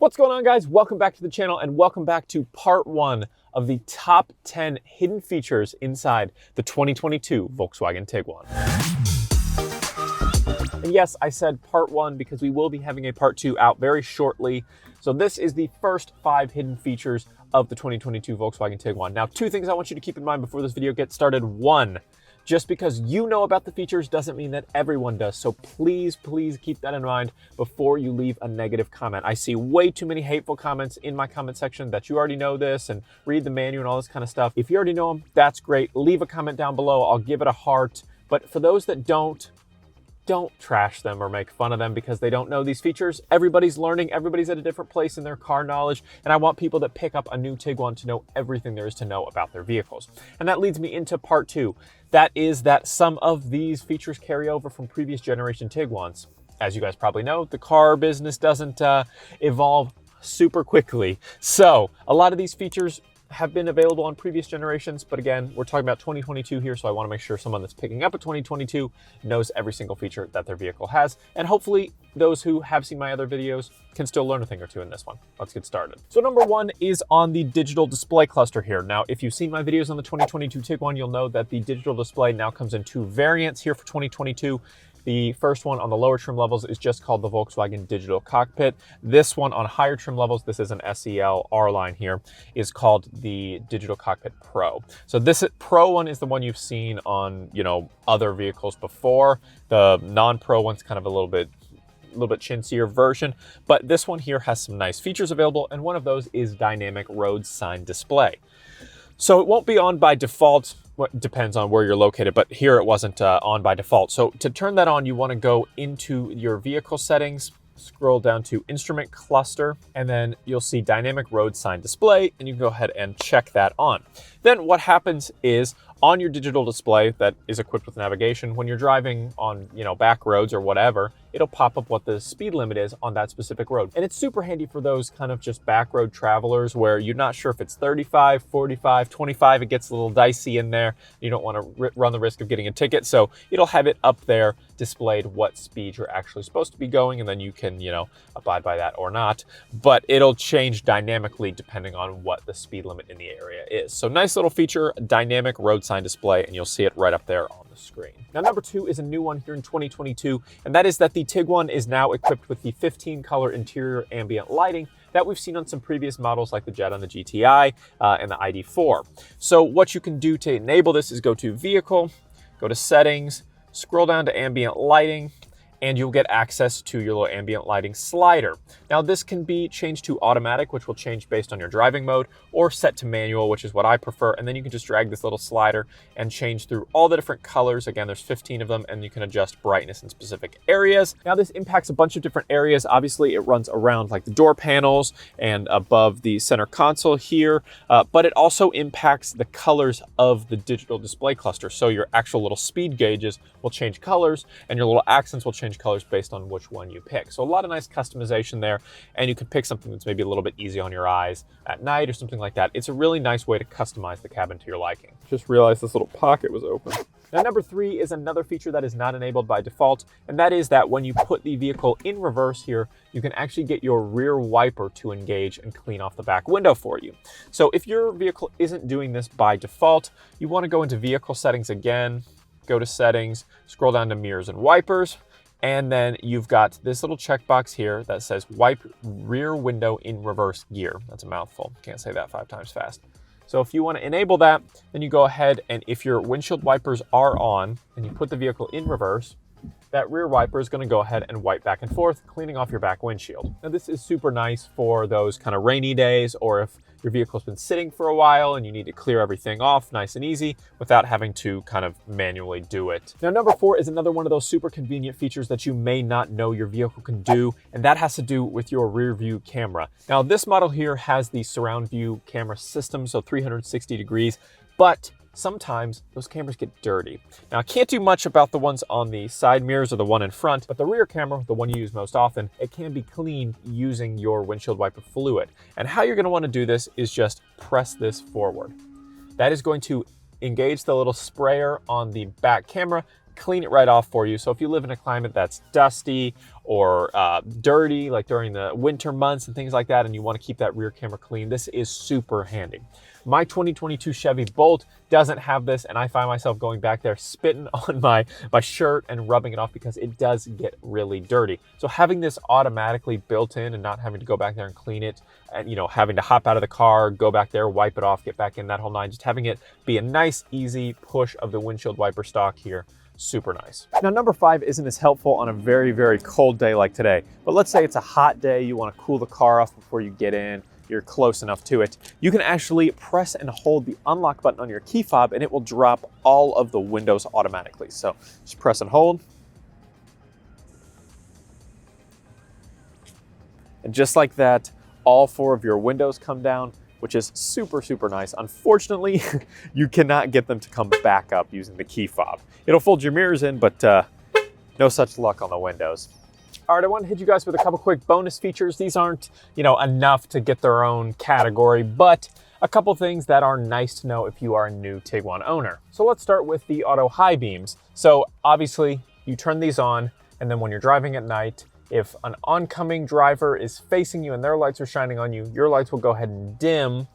What's going on, guys? Welcome back to the channel and welcome back to part one of the top 10 hidden features inside the 2022 Volkswagen Tiguan. And yes, I said part one because we will be having a part two out very shortly. So this is the first 5 hidden features of the 2022 Volkswagen Tiguan. Now, 2 things I want you to keep in mind before this video gets started. 1, just because you know about the features doesn't mean that everyone does. So please keep that in mind before you leave a negative comment. I see way too many hateful comments in my comment section that you already know this and read the manual and all this kind of stuff. If you already know them, that's great. Leave a comment down below. I'll give it a heart. But for those that don't trash them or make fun of them because they don't know these features. Everybody's learning. Everybody's at a different place in their car knowledge. And I want people that pick up a new Tiguan to know everything there is to know about their vehicles. And that leads me into part 2. That is that some of these features carry over from previous generation Tiguans. As you guys probably know, the car business doesn't evolve super quickly. So a lot of these features have been available on previous generations, but again, we're talking about 2022 here, so I want to make sure someone that's picking up a 2022 knows every single feature that their vehicle has, and hopefully those who have seen my other videos can still learn a thing or two in this one. Let's get started. So number 1 is on the digital display cluster here. Now, if you've seen my videos on the 2022 Tiguan, you'll know that the digital display now comes in 2 variants here for 2022. The first one on the lower trim levels is just called the Volkswagen Digital Cockpit. This one on higher trim levels, this is an SEL R line here, is called the Digital Cockpit Pro. So this Pro one is the one you've seen on, other vehicles before. The non-Pro one's kind of a little bit chintzier version, but this one here has some nice features available, and one of those is dynamic road sign display. So it won't be on by default. It depends on where you're located, but here it wasn't on by default. So to turn that on, you want to go into your vehicle settings, scroll down to instrument cluster, and then you'll see dynamic road sign display, and you can go ahead and check that on. Then what happens is on your digital display that is equipped with navigation, when you're driving on, back roads or whatever, it'll pop up what the speed limit is on that specific road. And it's super handy for those kind of just back road travelers where you're not sure if it's 35, 45, 25, it gets a little dicey in there. You don't want to run the risk of getting a ticket. So it'll have it up there displayed what speed you're actually supposed to be going, and then you can, abide by that or not. But it'll change dynamically depending on what the speed limit in the area is. So nice little feature, dynamic road sign display, and you'll see it right up there on the screen. Now, number 2 is a new one here in 2022, and that is that the Tiguan is now equipped with the 15 color interior ambient lighting that we've seen on some previous models like the Jetta and the GTI and the ID4. So what you can do to enable this is go to Vehicle, go to Settings, scroll down to Ambient Lighting, and you'll get access to your little ambient lighting slider. Now, this can be changed to automatic, which will change based on your driving mode, or set to manual, which is what I prefer. And then you can just drag this little slider and change through all the different colors. Again, there's 15 of them, and you can adjust brightness in specific areas. Now, this impacts a bunch of different areas. Obviously, it runs around like the door panels and above the center console here, but it also impacts the colors of the digital display cluster. So your actual little speed gauges will change colors, and your little accents will change colors based on which one you pick. So a lot of nice customization there, and you can pick something that's maybe a little bit easy on your eyes at night or something like that. It's a really nice way to customize the cabin to your liking. Just realized this little pocket was open. Now, number 3 is another feature that is not enabled by default, and that is that when you put the vehicle in reverse here, you can actually get your rear wiper to engage and clean off the back window for you. So if your vehicle isn't doing this by default, you want to go into Vehicle Settings again, go to Settings, scroll down to Mirrors and Wipers, and then you've got this little checkbox here that says Wipe Rear Window in Reverse Gear. That's a mouthful. Can't say that 5 times fast. So if you want to enable that, then you go ahead, and if your windshield wipers are on and you put the vehicle in reverse, that rear wiper is going to go ahead and wipe back and forth, cleaning off your back windshield. Now, this is super nice for those kind of rainy days, or if your vehicle's been sitting for a while and you need to clear everything off nice and easy without having to kind of manually do it. Now, number 4 is another one of those super convenient features that you may not know your vehicle can do, and that has to do with your rear view camera. Now, this model here has the surround view camera system, so 360 degrees, but sometimes those cameras get dirty. Now, I can't do much about the ones on the side mirrors or the one in front, but the rear camera, the one you use most often, it can be cleaned using your windshield wiper fluid. And how you're going to want to do this is just press this forward. That is going to engage the little sprayer on the back camera, clean it right off for you. So if you live in a climate that's dusty or dirty, like during the winter months and things like that, and you want to keep that rear camera clean, this is super handy. My 2022 Chevy Bolt doesn't have this, and I find myself going back there spitting on my shirt and rubbing it off because it does get really dirty. So having this automatically built in and not having to go back there and clean it, and having to hop out of the car, go back there, wipe it off, get back in, that whole nine, just having it be a nice, easy push of the windshield wiper stock here. Super nice. Now, number 5 isn't as helpful on a very, very cold day like today, but let's say it's a hot day, you want to cool the car off before you get in, you're close enough to it. You can actually press and hold the unlock button on your key fob and it will drop all of the windows automatically. So just press and hold. And just like that, all 4 of your windows come down, which is super, super nice. Unfortunately, you cannot get them to come back up using the key fob. It'll fold your mirrors in, but no such luck on the windows. All right, I want to hit you guys with a couple quick bonus features. These aren't, enough to get their own category, but a couple things that are nice to know if you are a new Tiguan owner. So let's start with the auto high beams. So obviously you turn these on, and then when you're driving at night, if an oncoming driver is facing you and their lights are shining on you, your lights will go ahead and dim.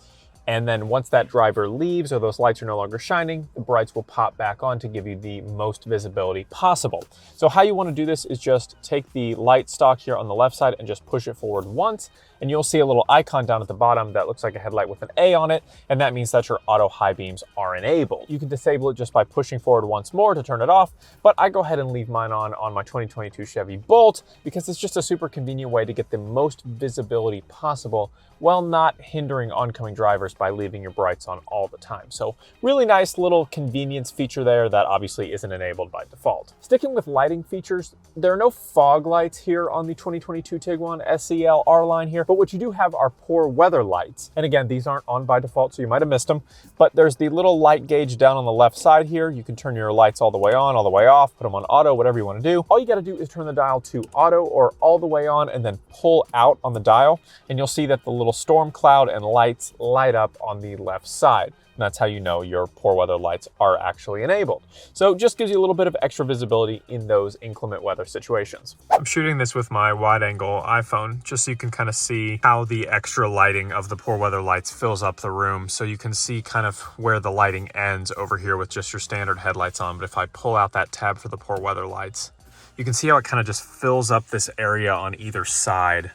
And then once that driver leaves or those lights are no longer shining, the brights will pop back on to give you the most visibility possible. So how you want to do this is just take the light stock here on the left side and just push it forward once, and you'll see a little icon down at the bottom that looks like a headlight with an A on it, and that means that your auto high beams are enabled. You can disable it just by pushing forward once more to turn it off, but I go ahead and leave mine on my 2022 Chevy Bolt because it's just a super convenient way to get the most visibility possible while not hindering oncoming drivers by leaving your brights on all the time. So really nice little convenience feature there that obviously isn't enabled by default. Sticking with lighting features, there are no fog lights here on the 2022 Tiguan SEL R line here, but what you do have are poor weather lights. And again, these aren't on by default, so you might have missed them, but there's the little light gauge down on the left side here. You can turn your lights all the way on, all the way off, put them on auto, whatever you want to do. All you got to do is turn the dial to auto or all the way on and then pull out on the dial, and you'll see that the little storm cloud and lights light up on the left side. And that's how you know your poor weather lights are actually enabled. So it just gives you a little bit of extra visibility in those inclement weather situations. I'm shooting this with my wide angle iPhone just so you can kind of see how the extra lighting of the poor weather lights fills up the room. So you can see kind of where the lighting ends over here with just your standard headlights on. But if I pull out that tab for the poor weather lights, you can see how it kind of just fills up this area on either side,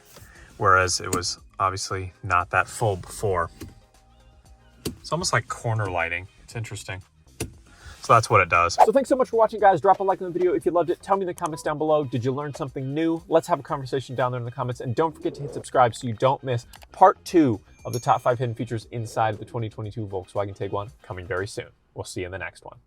whereas it was obviously not that full before. It's almost like corner lighting. It's interesting. So that's what it does. So thanks so much for watching, guys. Drop a like on the video if you loved it. Tell me in the comments down below, did you learn something new? Let's have a conversation down there in the comments. And don't forget to hit subscribe so you don't miss part 2 of the top 5 hidden features inside the 2022 Volkswagen Tiguan coming very soon. We'll see you in the next one.